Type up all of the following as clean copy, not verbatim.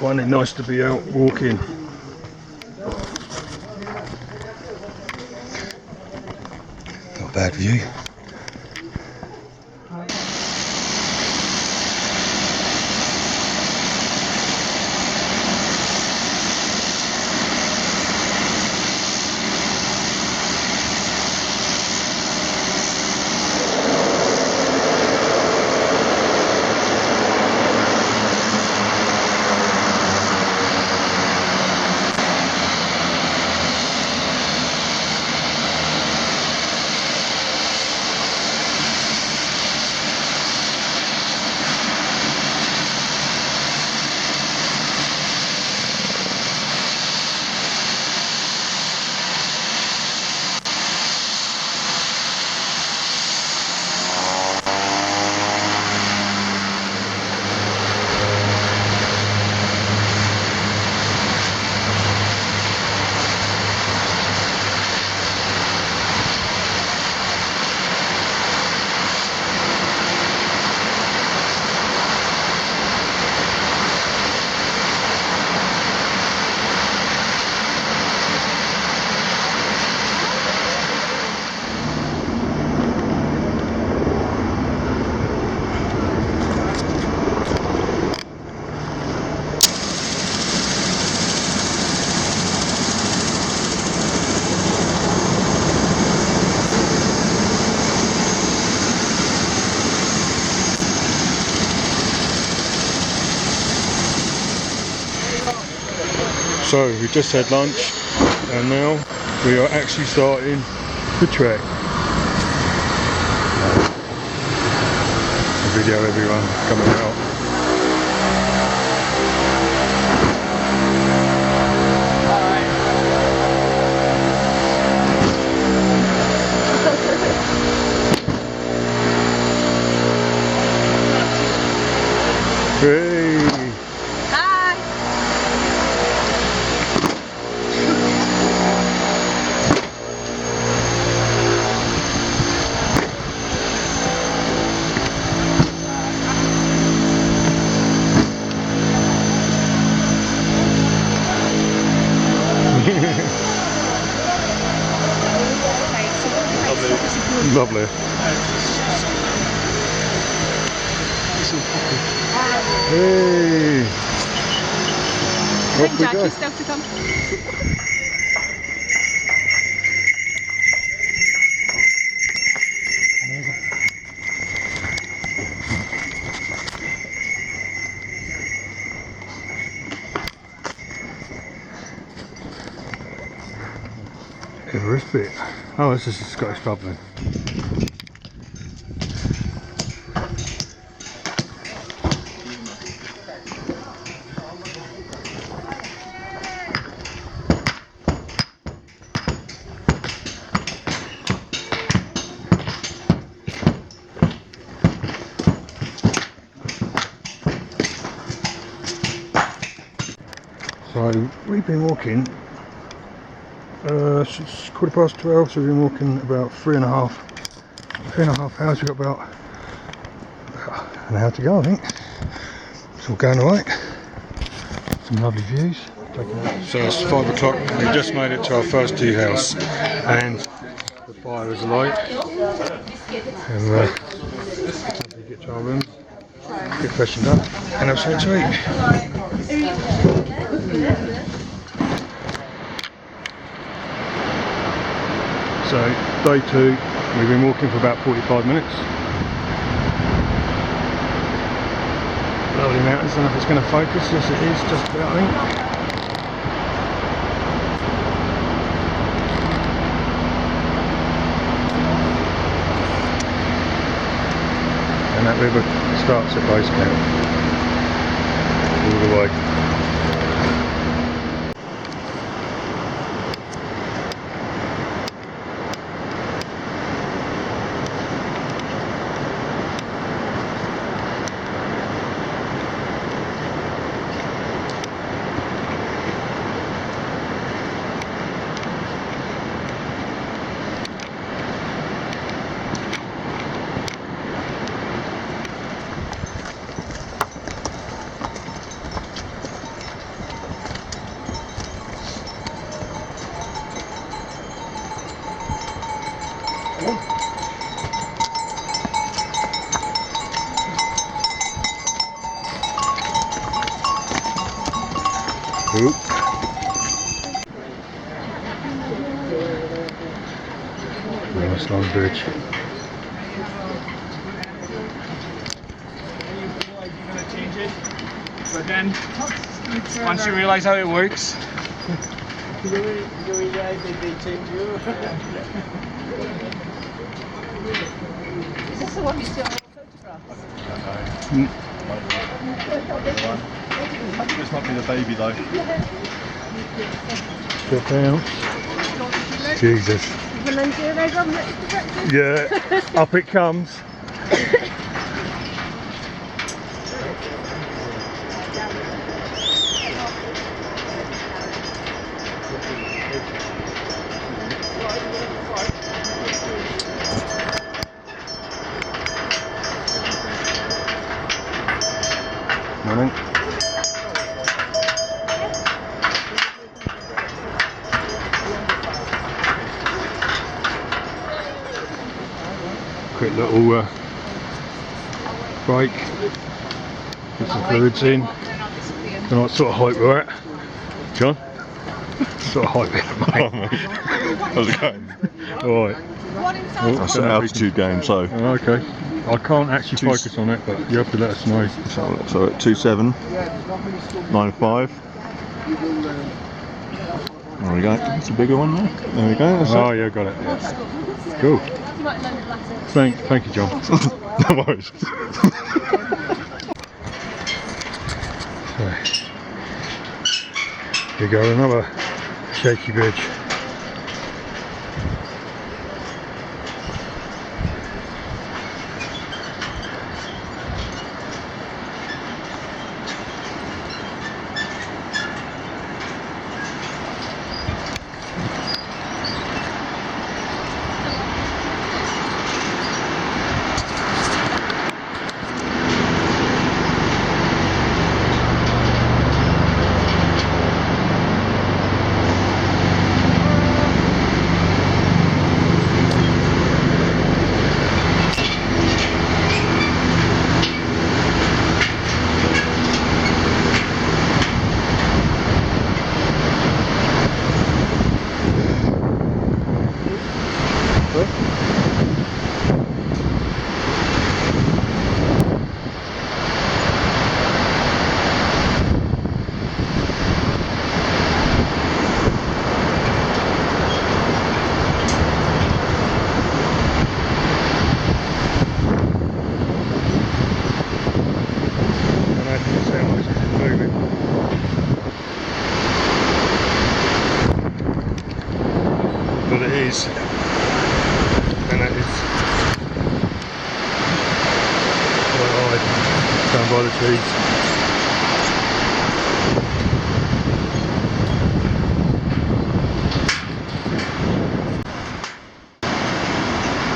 Find it nice to be out walking. Not a bad view. So we just had lunch and now we are actually starting the trek. A video everyone coming out. Hey! Hi! Lovely. Hey! Off we go. Jackie's still to come. Everest bit. Oh, this is the Scottish pub then. So we've been walking, it's 12:15, so we've been walking about three and a half hours. We've got about an hour to go, I think. It's all going alright. Some lovely views. So it's 5 o'clock, we've just made it to our first tea house and the fire is alight. And we get to our room, get freshened up and have something to eat. So, day 2, we've been walking for about 45 minutes. Lovely mountains, I don't know if it's going to focus, yes it is, just about I think. And that river starts at Basecamp, all the way. Oop. Nice long bridge. But then, once you realise how it works, You realize that they change you. Is this the one you still have photographs? This might be the baby though. Get down. Jesus. Yeah, up it comes. Morning. Quick little break. Get some fluids in. Don't know what sort of height we're at. John? What sort of height we're at, mate? How's it going? Alright. That's an altitude game, so. Okay. I can't actually focus on it, but you have to let us know. So at 2795. There we go. It's a bigger one there. There we go. That's Oh it. yeah, got it. Yeah. Cool. Thank you, John. No worries. So, here we go, another shaky bridge. But it is, and that is quite high down by the trees.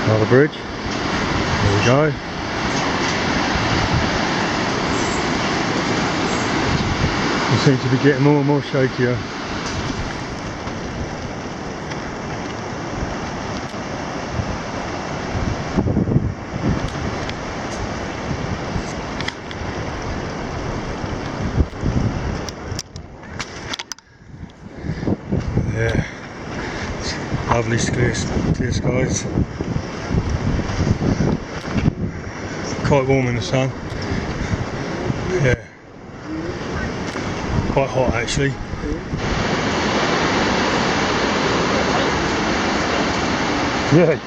Another bridge. There we go. We seem to be getting more and more shakier. Yeah, lovely clear skies. Quite warm in the sun. Yeah, quite hot actually. Yeah.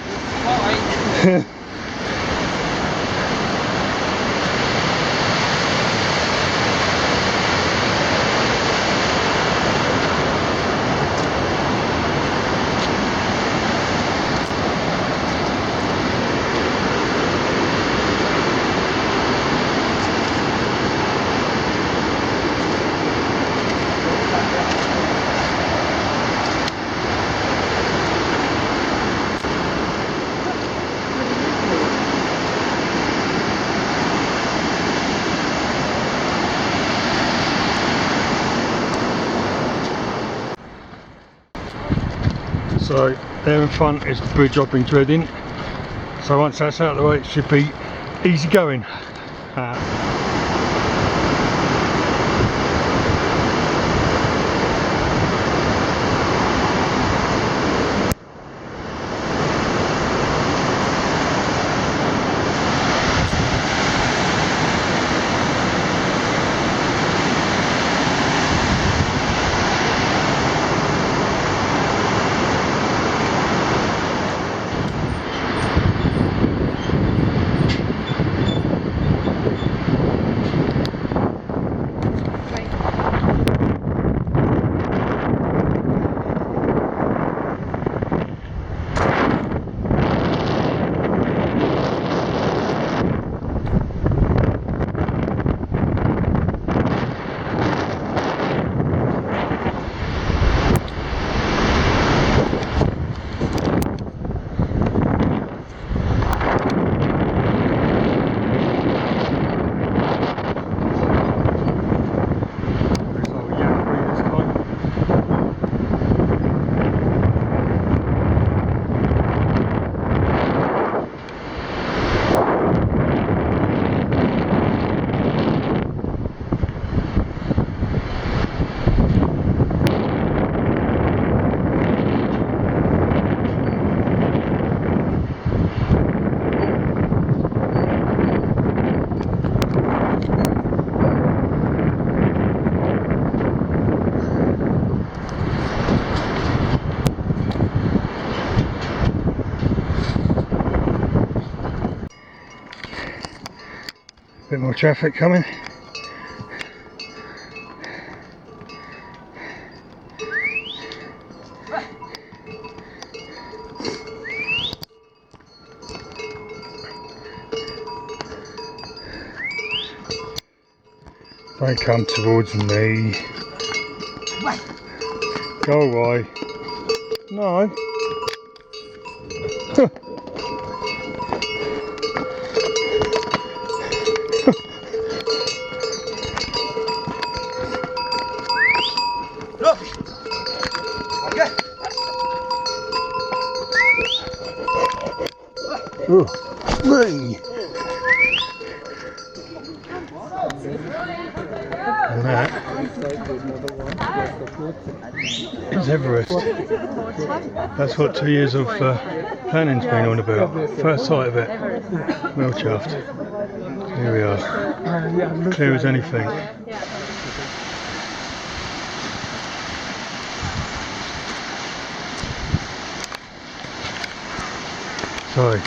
So there in front is the bridge I've been dreading. So once that's out of the way, it should be easy going. Bit more traffic coming. Don't come towards me. Go away. No. Oh, ring. And that is Everest. That's what 2 years of planning's been on about. First sight of it. Well chuffed. Here we are. Clear as anything. So,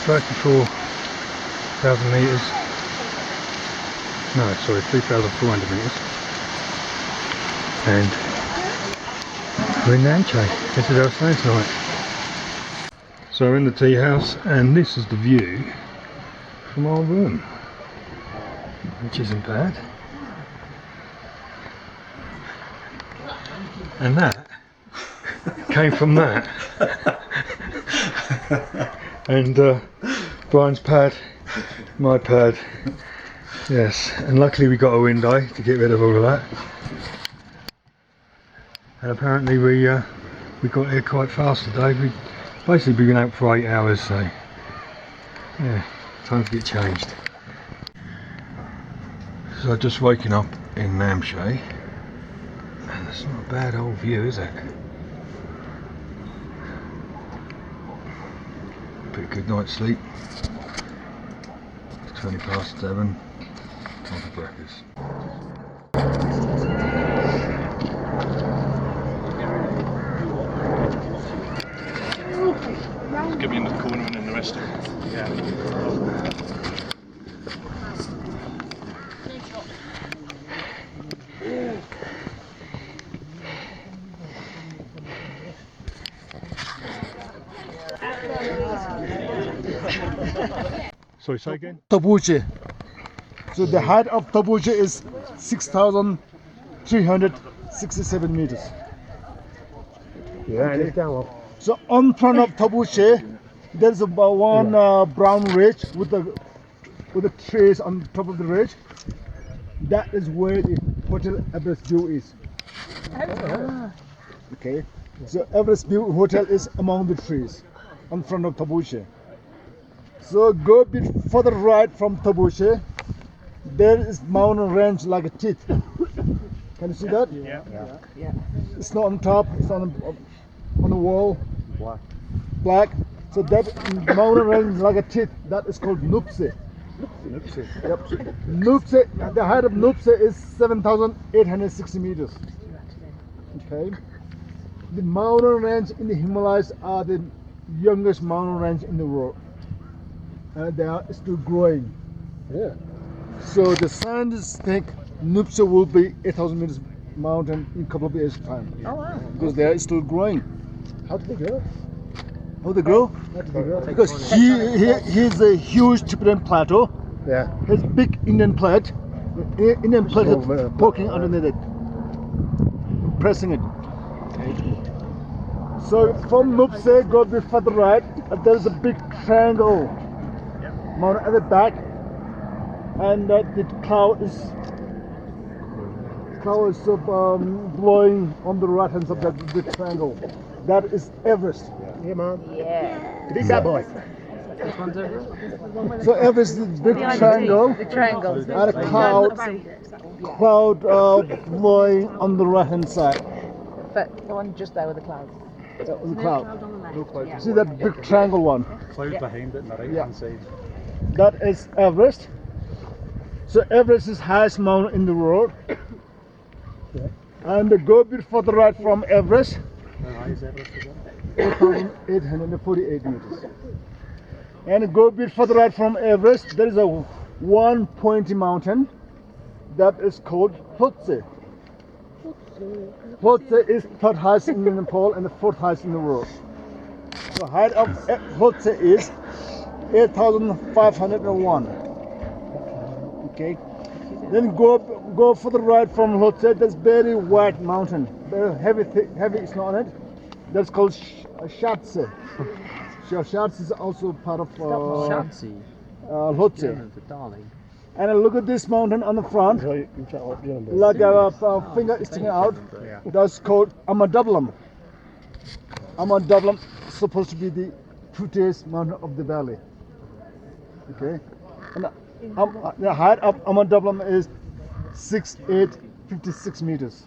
34,000 metres. No, sorry, 3,400 metres. And we're in Namche. This is our stay tonight. So we're in the tea house, and this is the view from our room, which isn't bad. And that came from that. And Brian's pad, my pad, yes, and luckily we got a window to get rid of all of that. And apparently we got here quite fast today. We basically been out for 8 hours, so yeah, time to get changed. So just waking up in Namche, and it's not a bad old view, is it? Pretty good night's sleep. It's 7:20, time for breakfast. Get me in the corner and then the rest of it. Yeah. Sorry, say again? Tabuche. So the height of Tabuche is 6,367 meters. Okay. So on front of Tabuche, there's about one brown ridge with the trees on top of the ridge. That is where the Hotel Everest View is. Okay. So Everest View Hotel is among the trees on front of Tabuche. So go a bit further right from Tabuche. There is mountain range like a teeth. Can you see that? Yeah. It's not on top, it's on the wall. Black. So that mountain range like a teeth, that is called Nupse. Yep. Nupse, the height of Nupse is 7,860 meters. Okay. The mountain range in the Himalayas are the youngest mountain range in the world. And they are still growing. Yeah. So the scientists think Nupse will be 8,000 meters mountain in a couple of years' time. Oh wow. Because they are still growing. How do they grow? How they grow? Because he's a huge Tibetan plateau. Yeah. His big Indian plate. Indian plate is poking underneath it. Pressing it. So from Nupse, go a bit further right, and there's a big triangle mountain at the back, and the cloud is blowing on the right hand side of the triangle. That is Everest. Yeah, man. Yeah. Big that boy. So Everest is a big triangle, The triangle. and a cloud blowing on the right hand side. But the one just there with the clouds. The cloud. See that big triangle one? Cloud behind it on the right hand side. That is Everest. So Everest is highest mountain in the world. And go a bit further right from Everest. How high is Everest again? 8,848 meters. And go a bit further right from Everest. There is a one pointy mountain that is called Lhotse. Lhotse is third highest in Nepal and the fourth highest in the world. The height of Lhotse is 8,501. Okay. Then go for the right from Lhotse. That's very white mountain, very heavy snow on it. That's called Shatse. Shatse is also part of Shanty. Lhotse. German for darling. And look at this mountain on the front, like a finger sticking out. That's called Amadablam. Amadablam is supposed to be the prettiest mountain of the valley. Okay, and the height of Amadablam is 6,856 meters.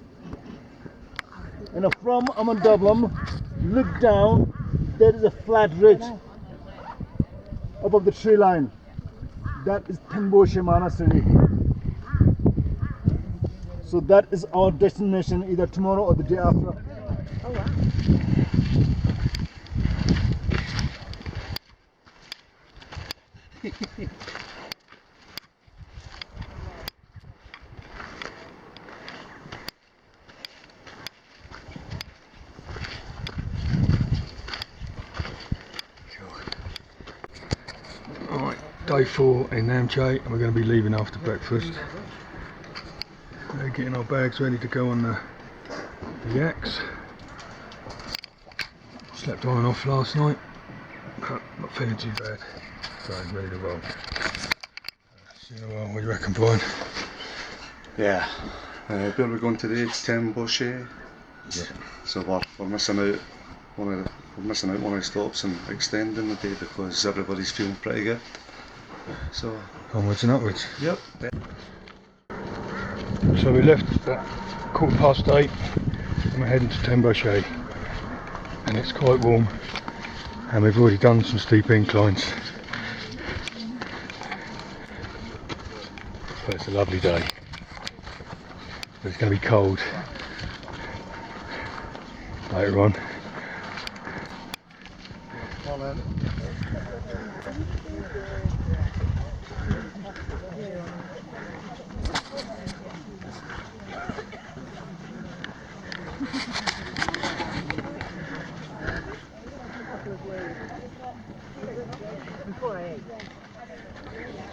And from Amadablam, look down. There is a flat ridge above the tree line. That is Tengboche Monastery. So that is our destination either tomorrow or the day after. Oh wow. Alright, day 4 in Namche, and we're going to be leaving after breakfast. We're getting our bags ready to go on the yaks. Slept on and off last night, but not feeling too bad, so I'm ready to roll. See you in a while. What do you reckon, Brian? Yeah. Where we're going today? It's Tengboche. Yeah. So we're missing out one of the stops and extending the day because everybody's feeling pretty good. So Onwards and upwards. yep. So we left at 8:15 and we're heading to Tengboche, and it's quite warm and we've already done some steep inclines, but it's a lovely day. But it's going to be cold later on.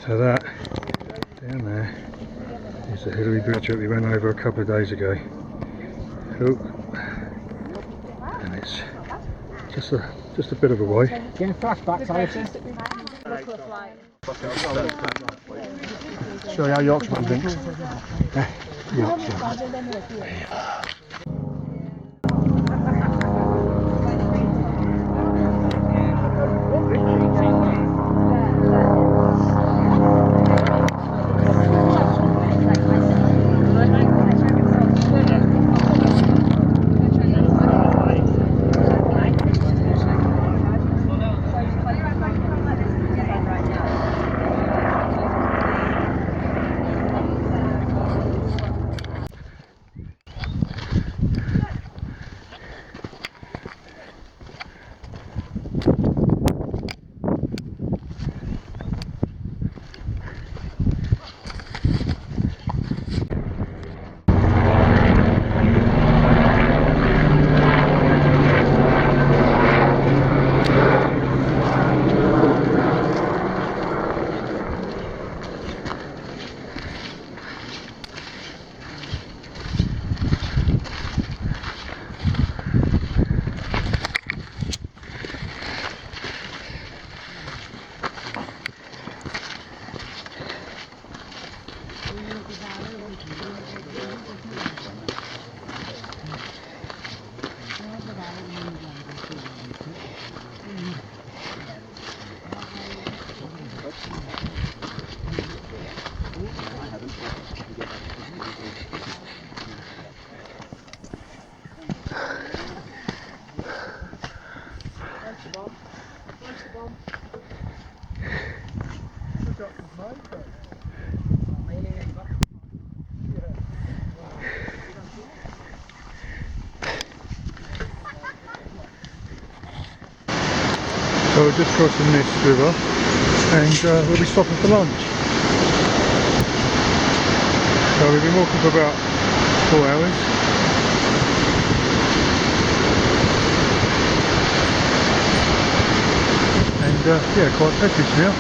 So that down there is the hilly bridge that we went over a couple of days ago. Oh, and it's just a bit of a way. Getting flashbacks, Alison. Show you how Yorkshireman drinks. So we're just crossing this river and we'll be stopping for lunch. So we've been walking for about 4 hours. And yeah, quite peckish now.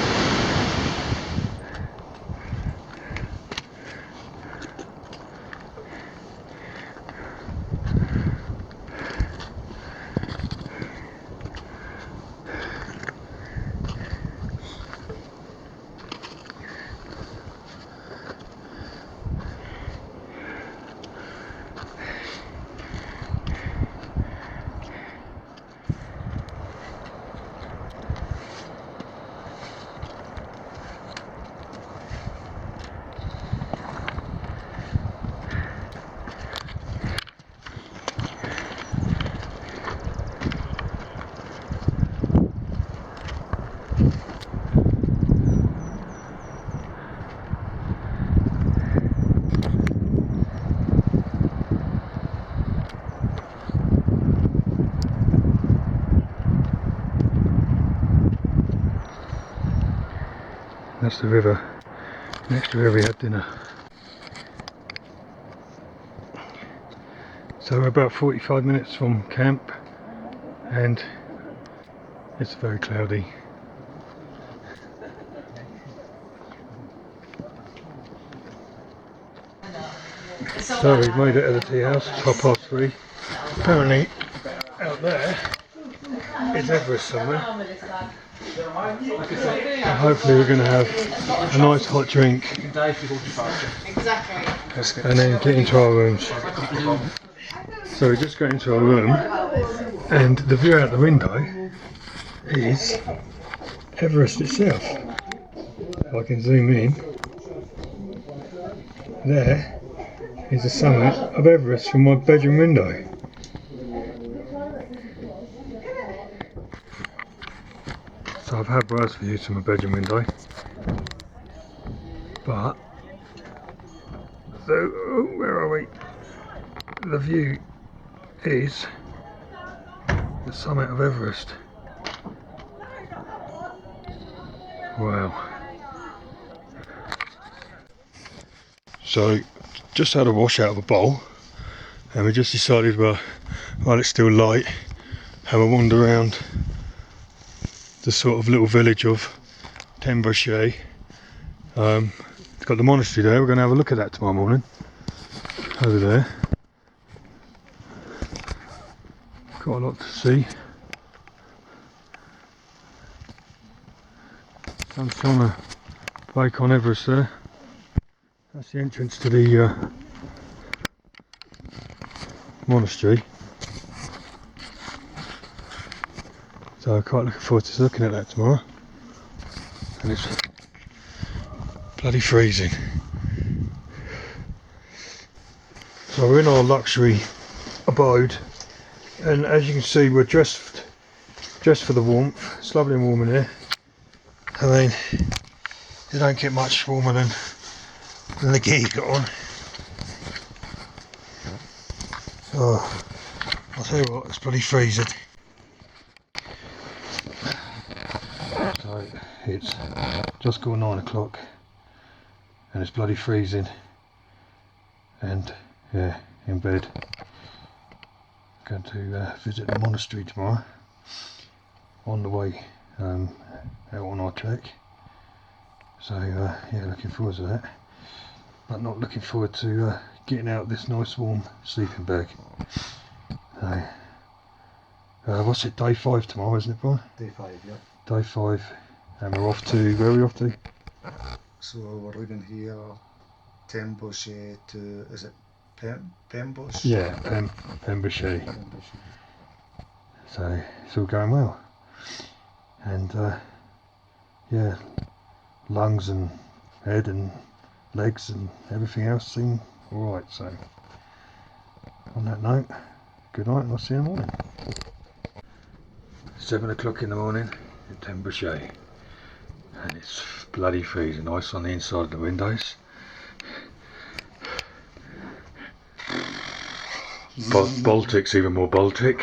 That's the river. Next to where we had dinner. So we're about 45 minutes from camp and it's very cloudy. So we've made it at the tea house, it's 3:30. Apparently out there is Everest somewhere. And hopefully we're going to have a nice hot drink and then get into our rooms. So we just got into our room and the view out the window is Everest itself. If I can zoom in, there is the summit of Everest from my bedroom window. So I've had worse views from my bedroom window, but so where are we? The view is the summit of Everest. Wow. So just had a wash out of a bowl and we just decided, well, while it's still light, have a wander around the sort of little village of Tembrochet. It's got the monastery there, we're going to have a look at that tomorrow morning. Over there. Quite a lot to see. Sun's trying to break on Everest there. That's the entrance to the monastery. So I'm quite looking forward to looking at that tomorrow. And it's bloody freezing. So we're in our luxury abode, and as you can see we're dressed for the warmth. It's lovely and warm in here. I mean, you don't get much warmer than the gear you got on. Oh, I'll tell you what, it's bloody freezing. So it's just gone 9 o'clock and it's bloody freezing, and yeah, in bed. Going to visit the monastery tomorrow on the way out on our trek. So yeah, looking forward to that, but not looking forward to getting out this nice warm sleeping bag. So what's it, day 5 tomorrow, isn't it, Brian? Day 5, yeah. Day 5, and we're off to, where are we off to? So we're leaving here, Tembrochet to, is it Pembush? Yeah, Pembrochet. So it's all going well, and yeah, lungs and head and legs and everything else seem alright. So on that note, good night and I'll see you in the morning. 7 o'clock in the morning in Tembrochet, and it's bloody freezing. Ice on the inside of the windows. Baltic's even more Baltic.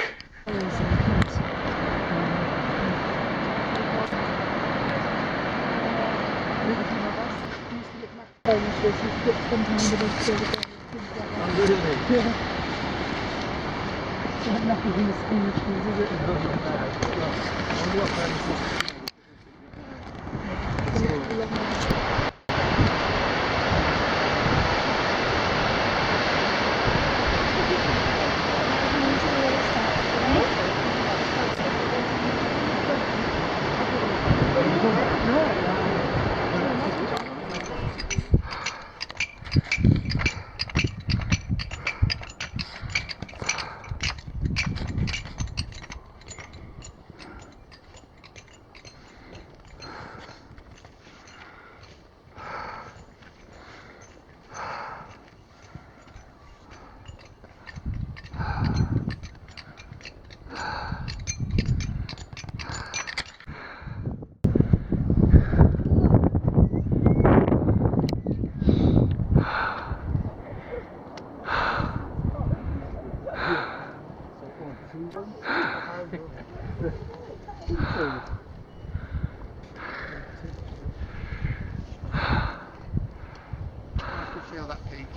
Feel that peak.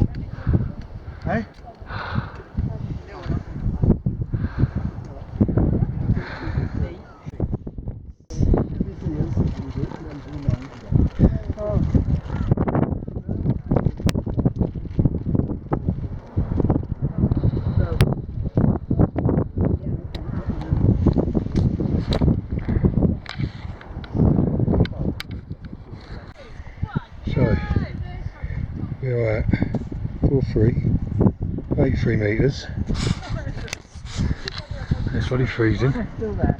Hey? So, we're at 83 metres. It's bloody freezing. Still there.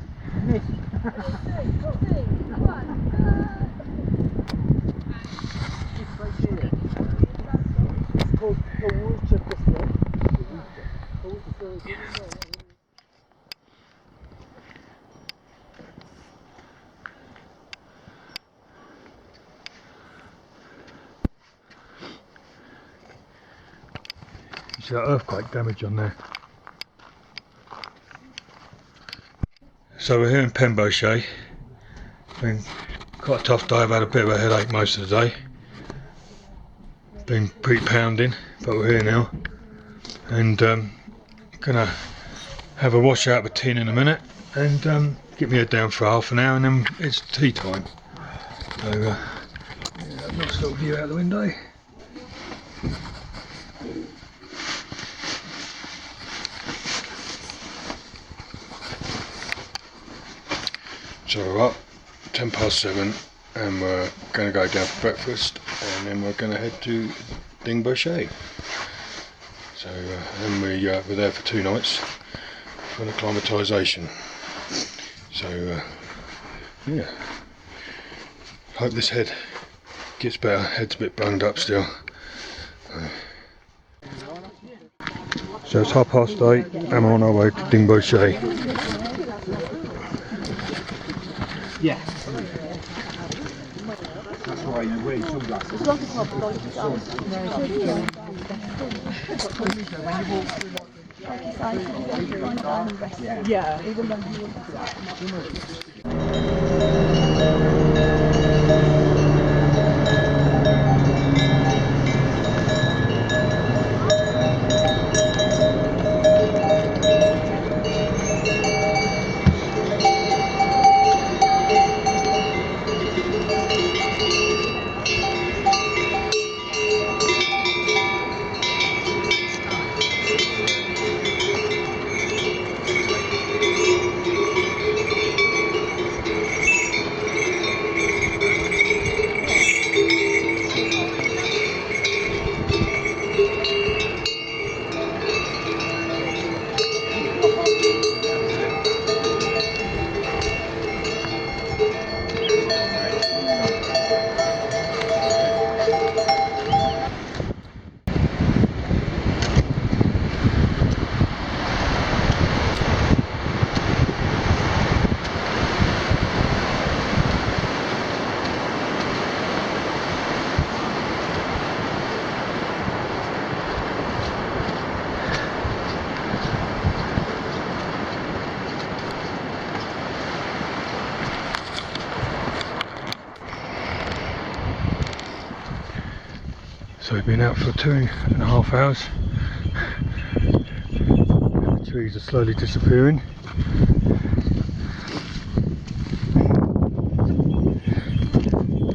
You see that earthquake damage on there. So we're here in Pembrokeshire. Been quite a tough day. I've had a bit of a headache most of the day. Been pretty pounding, but we're here now. And gonna have a wash out of a tin in a minute and get my head down for half an hour, and then it's tea time. So yeah, nice little view out the window. So we're up 7:10 and we're going to go down for breakfast, and then we're going to head to Basecamp. So then we're there for 2 nights for the acclimatisation. So yeah, hope this head gets better. Head's a bit bunged up still. So it's 8:30 and we're on our way to Basecamp. Yeah. That's why you wear sunglasses. Yeah. So we've been out for 2.5 hours. The trees are slowly disappearing.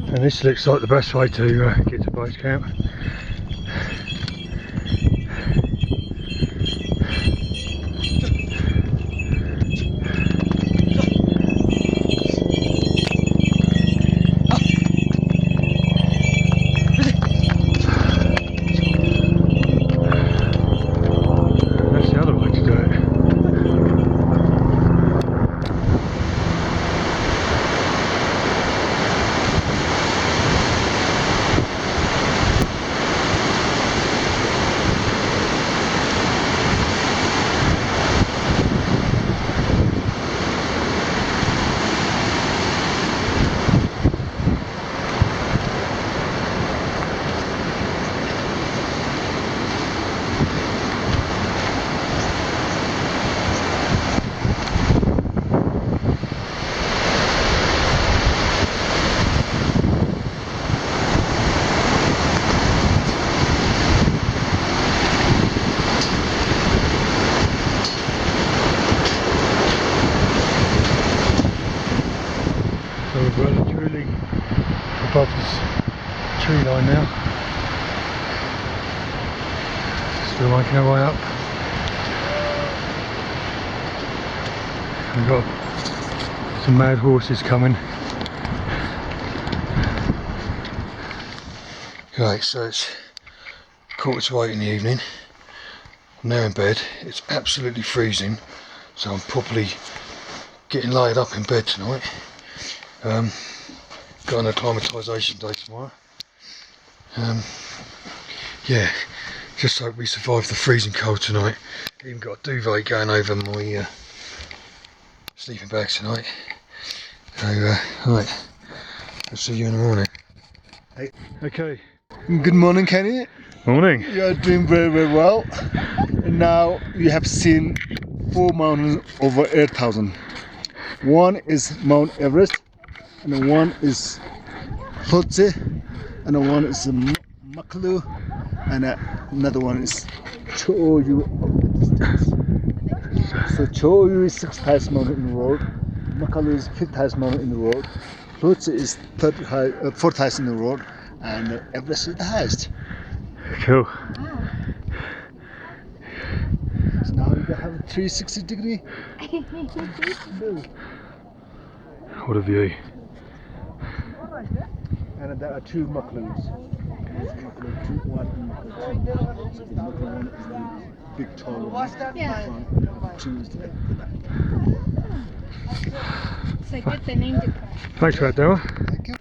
And this looks like the best way to get to Basecamp. That's the other way to do it. So we're well and truly above this tree line now. Still making our way up. We've got some mad horses coming. Right, so it's 7:45 in the evening. I'm now in bed. It's absolutely freezing, so I'm probably getting laid up in bed tonight. Got an acclimatisation day tomorrow. Yeah, just hope we survive the freezing cold tonight. Even got a duvet going over my sleeping bag tonight. So, right, I'll see you in the morning. Hey. Okay. Good morning, Kenny. Morning. You are doing very, very well. And now you have seen 4 mountains over 8,000. One is Mount Everest, and one is Lhotse, and one is Makalu, and another one is Cho-Oyu of the distance. So Cho-Oyu is 6th highest mountain in the world, Makalu is 5th highest mountain in the world, Lhotse is 4th highest in the world, and Everest is the highest. Cool. So now we have a 360-degree view. What a view. And there are 2 Makalus. One Makalu 2. So the Makalu 1 is the big tall one. Yeah. 2 is the back. So good they named it. Thanks for that, Dara. Thank you.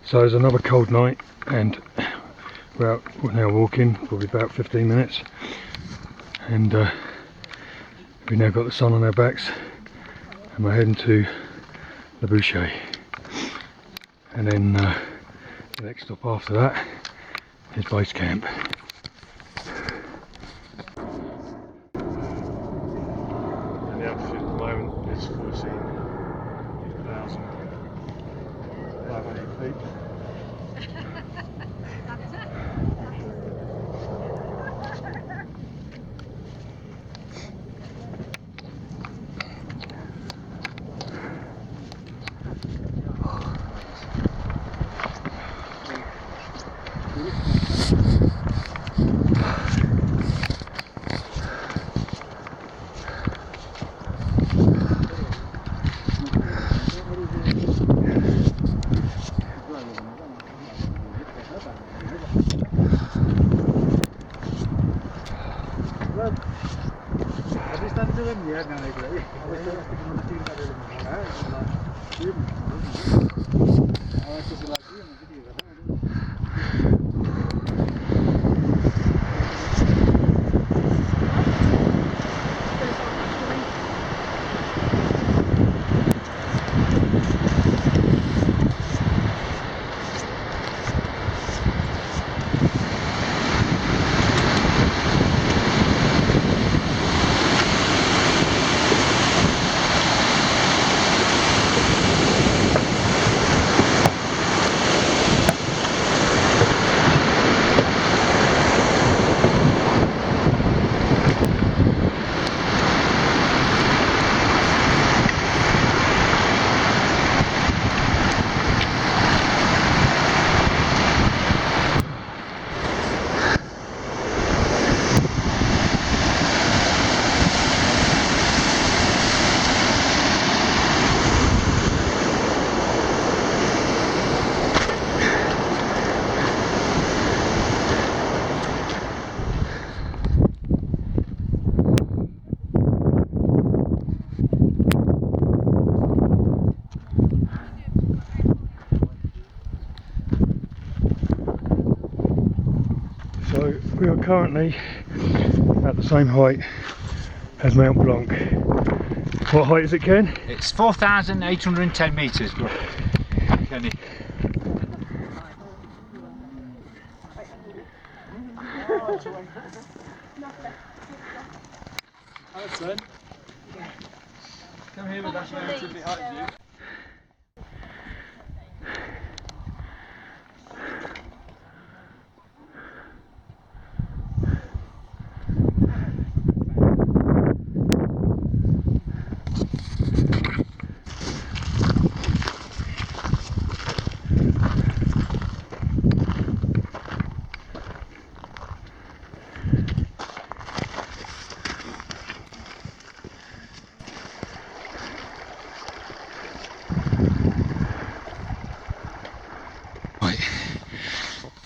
So it's another cold night, and we're now walking, probably about 15 minutes. And we've now got the sun on our backs, and we're heading to the Boucher. And then the next stop after that is Basecamp. And the altitude at the moment is 14,500 feet. We are currently at the same height as Mount Blanc. What height is it, Ken? It's 4,810 metres, bro. Kenny. Son. Come here with that mountain behind you.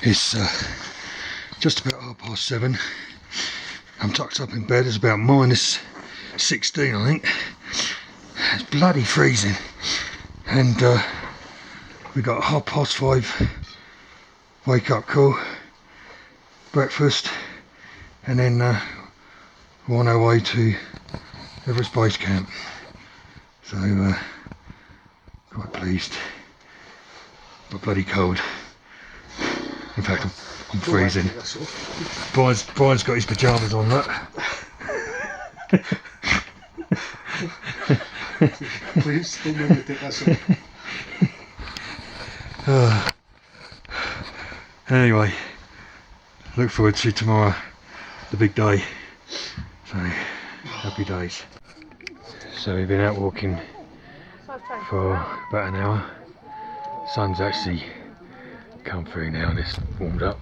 It's just about 7:30. I'm tucked up in bed. It's about -16, I think. It's bloody freezing, and we got 5:30 wake up call, breakfast, and then we're on our way to Everest Basecamp. So quite pleased, but bloody cold. In fact, I'm freezing. Brian's got his pyjamas on, look. Please, don't make me take this off. Anyway, look forward to tomorrow, the big day. So, happy days. So we've been out walking for about an hour. Sun's actually come through now and it's warmed up.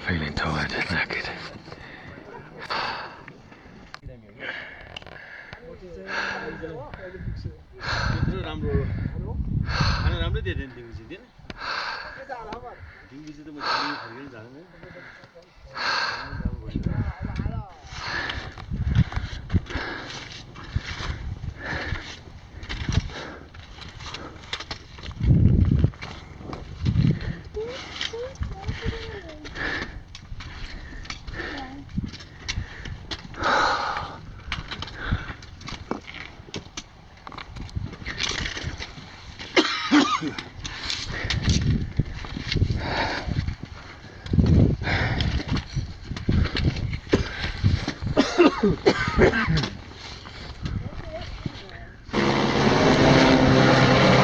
Feeling tired, knackered.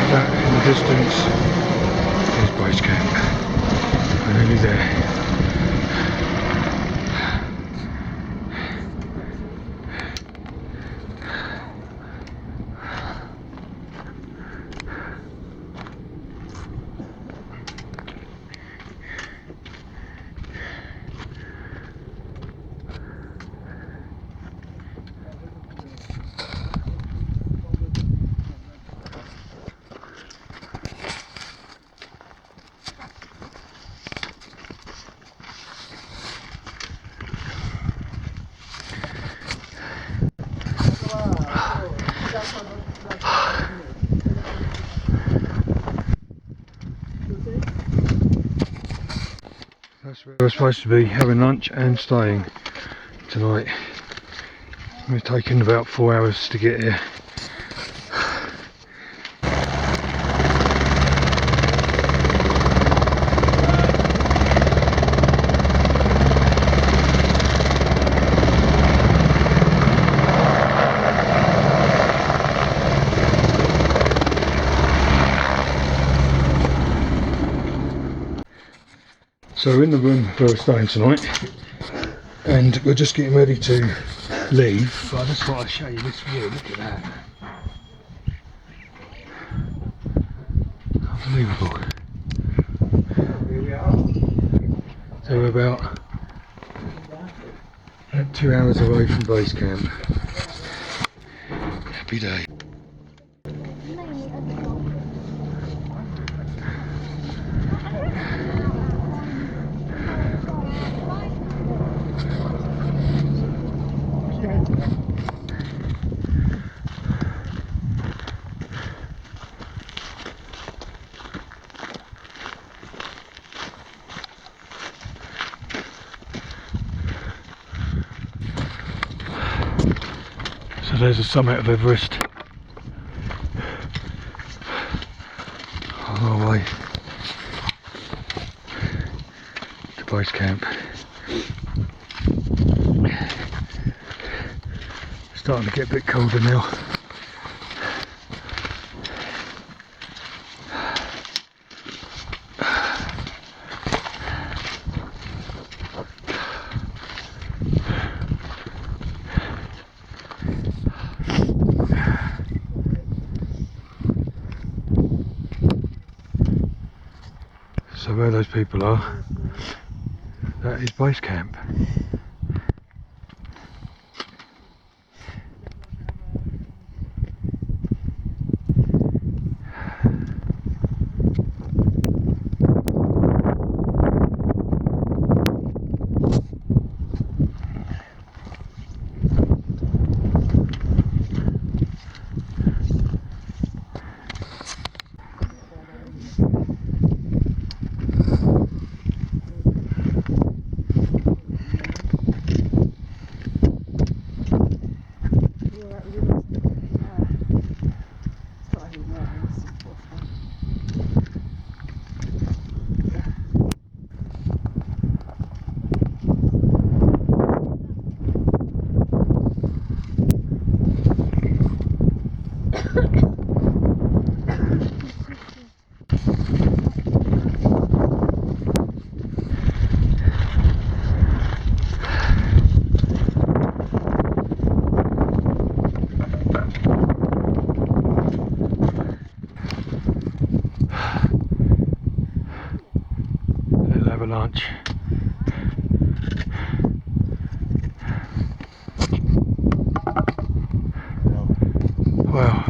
That in the distance is Basecamp. We're nearly there. That's where we're supposed to be having lunch and staying tonight. We've taken about 4 hours to get here. So we're in the room where we're staying tonight, and we're just getting ready to leave. But I just thought I'd show you this view. Look at that. Unbelievable. So we're about 2 hours away from Basecamp. Happy day. So there's the summit of Everest. On our way to Basecamp. Starting to get a bit colder now. So where those people are, that is Basecamp. Little avalanche. Wow.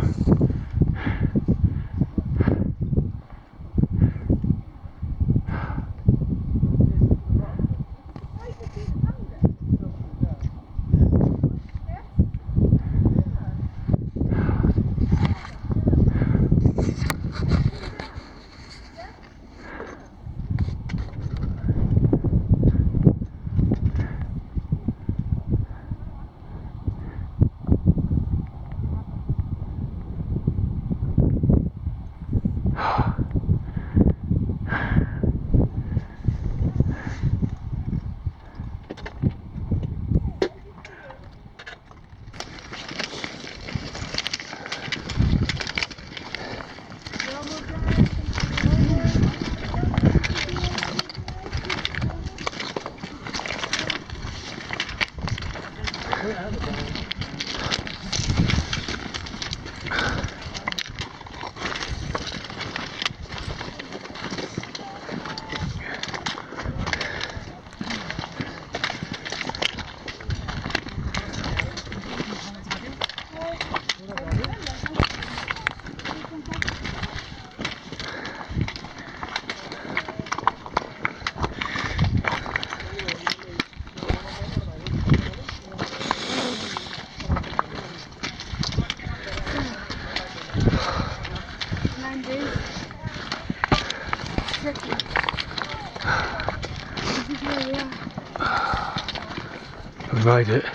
We made it.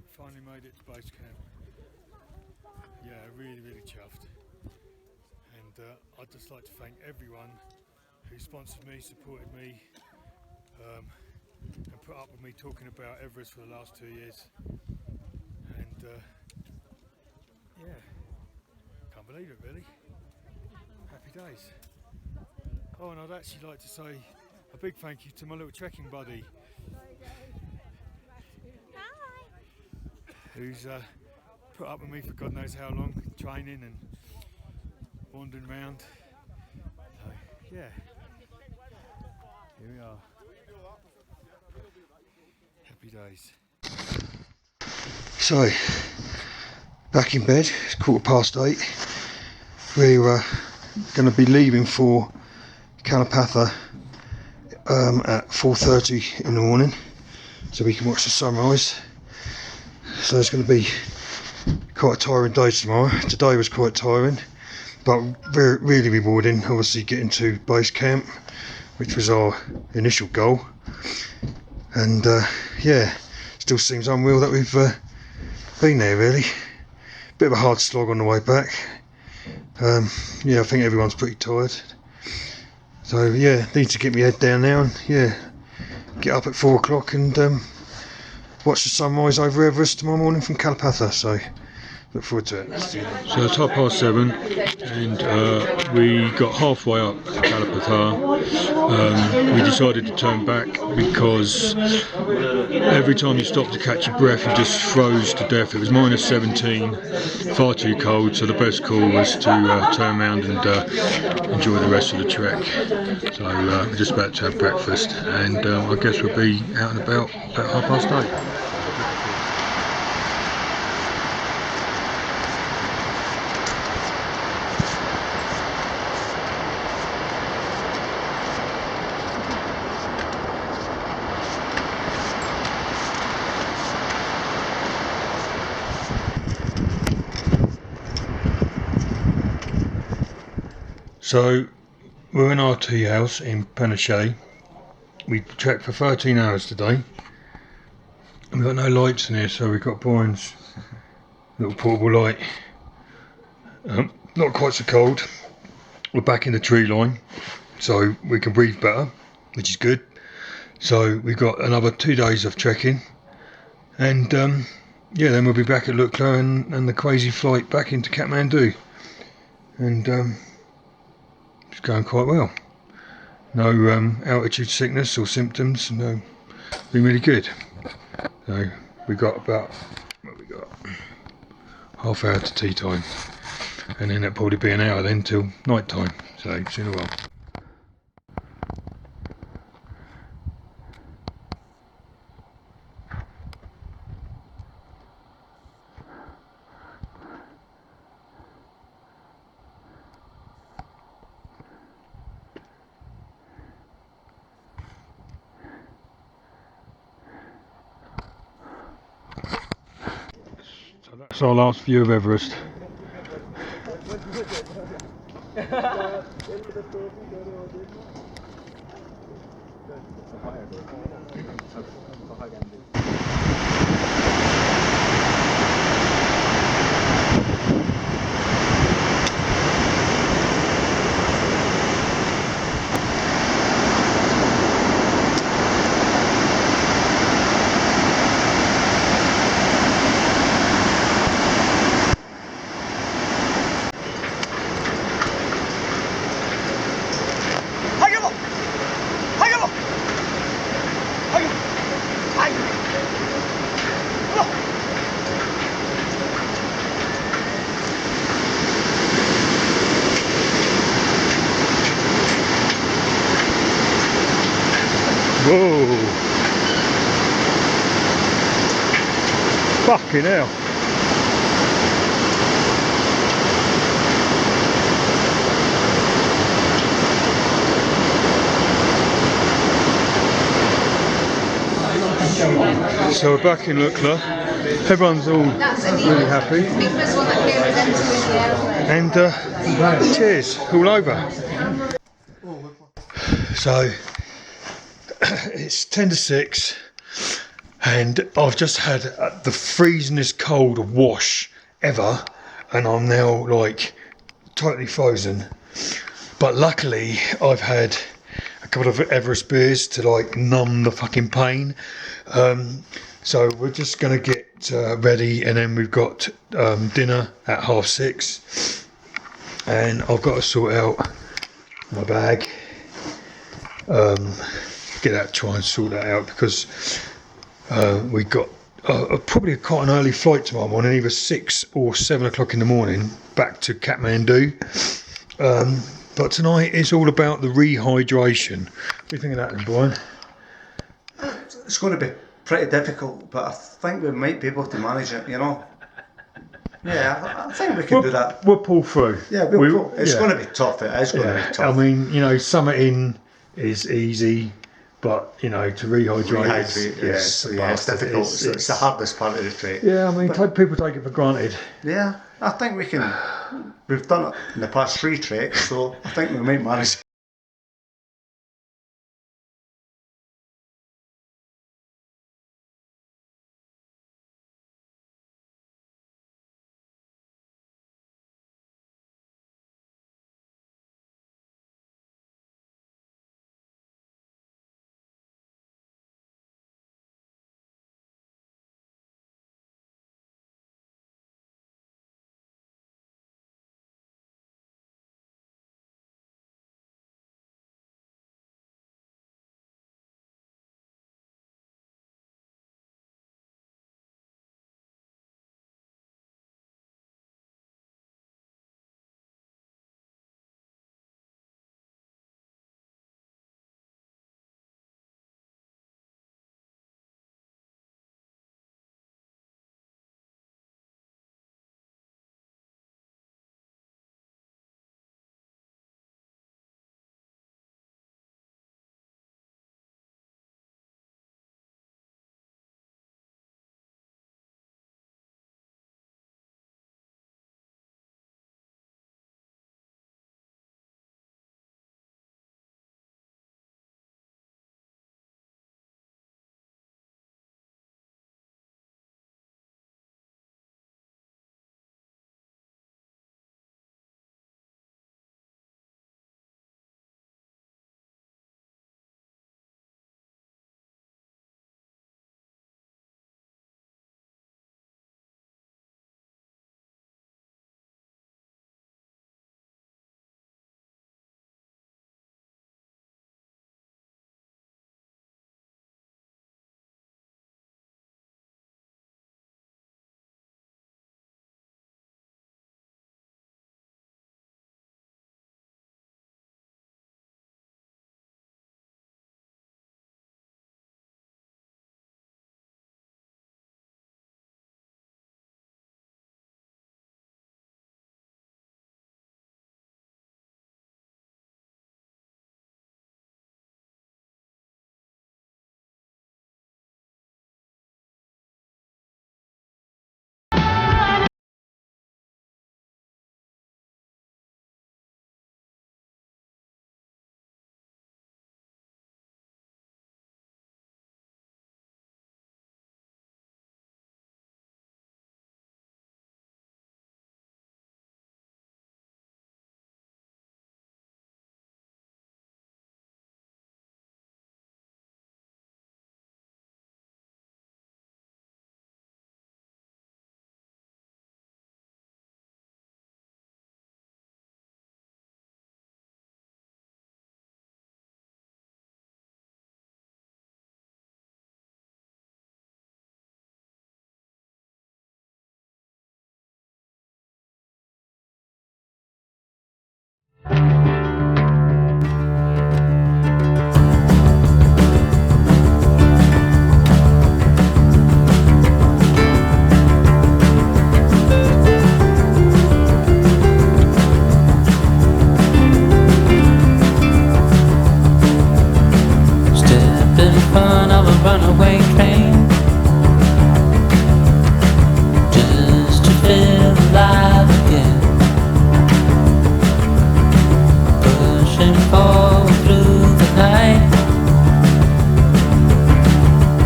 Finally made it to Basecamp. Yeah, really chuffed. And I'd just like to thank everyone who sponsored me, supported me, and put up with me talking about Everest for the last 2 years. And yeah, can't believe it really. Happy days. Oh, and I'd actually like to say a big thank you to my little trekking buddy. Who's put up with me for God knows how long, training and wandering around. So, yeah, here we are. Happy days. So, back in bed, it's 8:15. We were going to be leaving for Kalapatha at 4:30 in the morning, so we can watch the sunrise. So it's going to be quite a tiring day tomorrow. Today was quite tiring, but really rewarding. Obviously getting to Basecamp, which was our initial goal. And yeah, still seems unreal that we've been there really. Bit of a hard slog on the way back. Yeah, I think everyone's pretty tired. So yeah, need to get my head down now and yeah, get up at 4 o'clock and watch the sunrise over Everest tomorrow morning from Kalapatha. So look forward to it. So it's 7:30 and we got halfway up to Kalapatha. We decided to turn back because every time you stopped to catch your breath you just froze to death. It was -17, far too cold, so the best call was to turn around and enjoy the rest of the trek. So we're just about to have breakfast and I guess we'll be out and about 8:30. So we're in our tea house in Paneshay. We trekked for 13 hours today. We've got no lights in here, so we've got Brian's little portable light. Not quite so cold. We're back in the tree line, so we can breathe better, which is good. So we've got another 2 days of trekking, and yeah, then we'll be back at Lukla and the crazy flight back into Kathmandu. And it's going quite well. No altitude sickness or symptoms. No, been really good. So we got about, what we got, half hour to tea time, and then it'll probably be an hour then till night time. So see you in a while. So that's our last view of Everest. Whoa! Fucking hell! So we're back in Lukla. Everyone's all really happy. And cheers all over. So it's 10 to 6 and I've just had the freezingest cold wash ever, and I'm now like totally frozen. But luckily I've had a couple of Everest beers to like numb the fucking pain. So we're just gonna get ready, and then we've got dinner at 6:30, and I've got to sort out my bag. Try and sort that out because we got probably quite an early flight tomorrow morning, either 6 or 7 o'clock in the morning, back to Kathmandu. But tonight is all about the rehydration. What do you think of that then, Brian? It's going to be pretty difficult, but I think we might be able to manage it, you know. Yeah, I think we can do that. We'll pull through. Yeah, it's going to be tough. It is going to be tough. I mean, you know, summiting is easy, but you know, to rehydrate it's difficult. It's the hardest part of the trek. Yeah, I mean, people take it for granted. Yeah, I think we can. We've done it in the past 3 treks, so I think we might manage. runaway train, just to feel alive again, pushing forward through the night,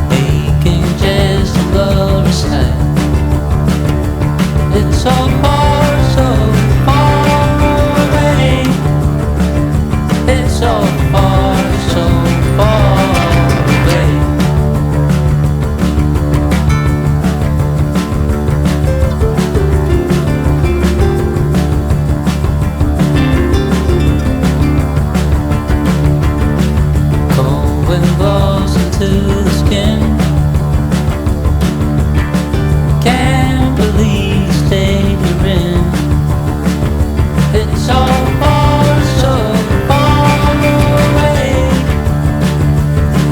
making just a glorious night. It's so far away. It's so far away. Cold wind blows into the skin. Can't believe the state you're in. It's so far away.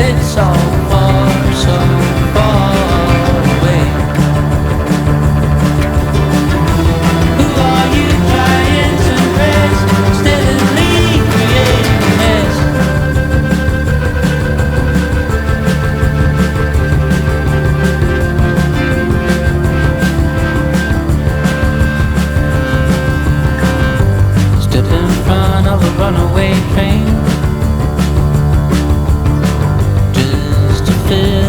It's so far away. Who are you trying to impress? Steadily creating a mess. Step in front of a runaway train, just to feel